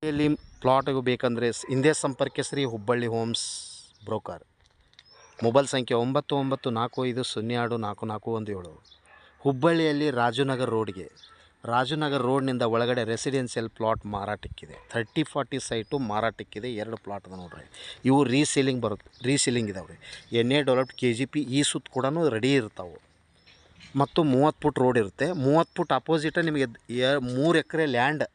ಇಲ್ಲಿ ಪ್ಲಾಟ್ಗೆ ಬೇಕಂದರೆ ಹಿಂದೆ ಸಂಪರ್ಕಿಸ್ರಿ ಹುಬ್ಬಳ್ಳಿ ಹೋಮ್ಸ್ ಬ್ರೋಕರ್. ಮೊಬೈಲ್ ಸಂಖ್ಯೆ 9945024417. ಹುಬ್ಬಳ್ಳಿಯಲ್ಲಿ ರಾಜನಗರ ರೋಡ್ಗೆ, ರಾಜನಗರ ರೋಡ್ನಿಂದ ಒಳಗಡೆ ರೆಸಿಡೆನ್ಷಿಯಲ್ ಪ್ಲಾಟ್ ಮಾರಾಟಕ್ಕಿದೆ. 30-40 ಸೈಟು ಮಾರಾಟಕ್ಕಿದೆ. 2 ಪ್ಲಾಟ್ ಅದ ನೋಡ್ರಿ. ಇವು ರೀಸೇಲಿಂಗ್ ಇದಾವೆ ರೀ. ಎನ್ ಎ ಡೆವಲಪ್ಡ್ KGP ಈ ಸುತ್ತ ಕೂಡ ರೆಡಿ ಇರ್ತಾವೆ. ಮತ್ತು 30 ಫುಟ್ ರೋಡ್ ಇರುತ್ತೆ. 30 ಫುಟ್ ಅಪೋಸಿಟ ನಿಮಗೆ 3 ಎಕರೆ ಲ್ಯಾಂಡ್.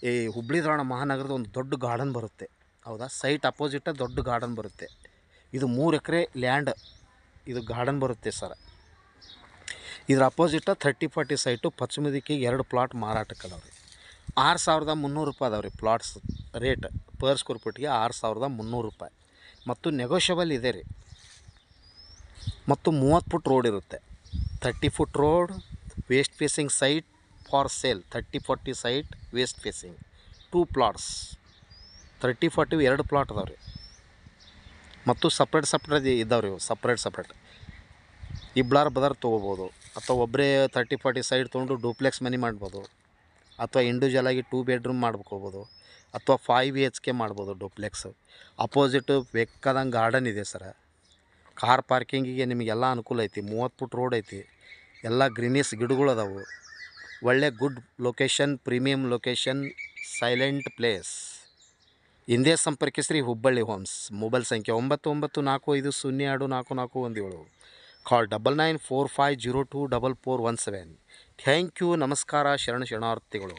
ಈ ಹುಬ್ಬಳ್ಳಿ ಧಾರವಾಡ ಮಹಾನಗರದ ಒಂದು ದೊಡ್ಡ ಗಾರ್ಡನ್ ಬರುತ್ತೆ. ಹೌದಾ, ಸೈಟ್ ಅಪೋಸಿಟ ದೊಡ್ಡ ಗಾರ್ಡನ್ ಬರುತ್ತೆ. ಇದು 3 ಎಕರೆ ಲ್ಯಾಂಡ್, ಇದು ಗಾರ್ಡನ್ ಬರುತ್ತೆ ಸರ್. ಇದ್ರ ಅಪೋಸಿಟ 30-40 ಸೈಟು ಪಶ್ಚಿಮ ದಿಕ್ಕಿಗೆ 2 ಪ್ಲಾಟ್ ಮಾರಾಟಕ್ಕೆ ಅದಾವೆ ರೀ. 6300 ರೂಪಾಯಿ ಅದಾವೆ ರೀ ಪ್ಲಾಟ್ಸ್ ರೇಟ್. ಪರ್ ಸ್ಕ್ವೇರ್ ಫೀಟ್ಗೆ 6300 ರೂಪಾಯಿ. ಮತ್ತು ನೆಗೋಷಿಯಬಲ್ ಇದೆ ರೀ. ಮತ್ತು 30 ಫುಟ್ ರೋಡ್ ಇರುತ್ತೆ. 30 foot road, waste facing site for sale. 30-40 site waste facing, 2 plots. 30-40 2 plot ಅದಾವೆ ರೀ. ಮತ್ತು ಸಪ್ರೇಟ್ ಇದ್ದಾವೆ ರೀ. ಸಪ್ರೇಟ್ ಇಬ್ಬರು ಬದರ್ ತೊಗೋಬೋದು. ಅಥವಾ ಒಬ್ಬರೇ 30-40 ಸೈಡ್ ತೊಗೊಂಡು ಡೂಪ್ಲೆಕ್ಸ್ ಮನೆ ಮಾಡ್ಬೋದು. ಅಥವಾ ಇಂಡಿವಿಜುವಲ್ ಆಗಿ 2 ಬೆಡ್ರೂಮ್ ಮಾಡ್ಕೋಬೋದು. ಅಥವಾ 5 BHK ಮಾಡ್ಬೋದು ಡೂಪ್ಲೆಕ್ಸ್. ಅಪೋಸಿಟು ಬೇಕಾದಂಗೆ ಗಾರ್ಡನ್ ಇದೆ ಸರ. ಕಾರ್ ಪಾರ್ಕಿಂಗಿಗೆ ನಿಮಗೆಲ್ಲ ಅನುಕೂಲ ಐತಿ. 30 ಫುಟ್ ರೋಡ್ ಐತಿ. ಎಲ್ಲ ಗ್ರೀನಿಸ್ ಗಿಡಗಳು ಅದಾವೆ. ಒಳ್ಳೆ good location, premium location, silent place. ಹಿಂದೆ ಸಂಪರ್ಕಿಸ್ರಿ ಹುಬ್ಬಳ್ಳಿ ಹೋಮ್ಸ್. ಮೊಬೈಲ್ ಸಂಖ್ಯೆ 9945024417. ಕಾಲ್ 9945024417. Thank you. ನಮಸ್ಕಾರ. ಶರಣಾರ್ಥಿಗಳು.